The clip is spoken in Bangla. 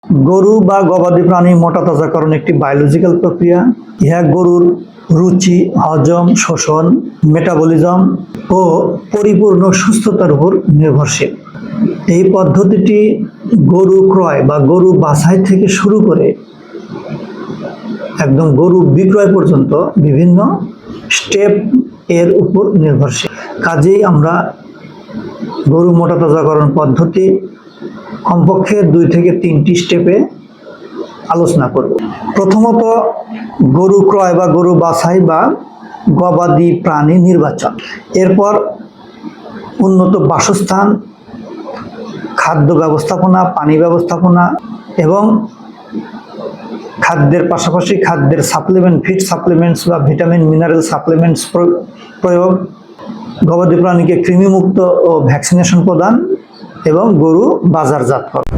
গরু বা গবাদি প্রাণী মোটা তাজাকরণ একটি বায়োলজিক্যাল প্রক্রিয়া। ইহা গরুর রুচি, হজম, শোষণ, মেটাবলিজম ও পরিপূর্ণ সুস্থতার উপর নির্ভরশীল। এই পদ্ধতিটি গরু ক্রয় বা গরু বাছাই থেকে শুরু করে একদম গরু বিক্রয় পর্যন্ত বিভিন্ন স্টেপ এর উপর নির্ভরশীল। কাজেই আমরা গরু মোটা তাজাকরণ পদ্ধতি কমপক্ষে 2 থেকে 3টি স্টেপে আলোচনা করব। প্রথমত গরু ক্রয় বা গরু বাছাই বা গবাদি প্রাণী নির্বাচন। এরপর উন্নত বাসস্থান, খাদ্য ব্যবস্থাপনা, পানি ব্যবস্থাপনা এবং খাদ্যের পাশাপাশি খাদ্যের সাপ্লিমেন্ট, ফিড সাপ্লিমেন্টস বা ভিটামিন মিনারেল সাপ্লিমেন্টস প্রয়োগ, গবাদি প্রাণীকে কৃমিমুক্ত ও ভ্যাকসিনেশন প্রদান এবং গরু বাজারজাতকরণ।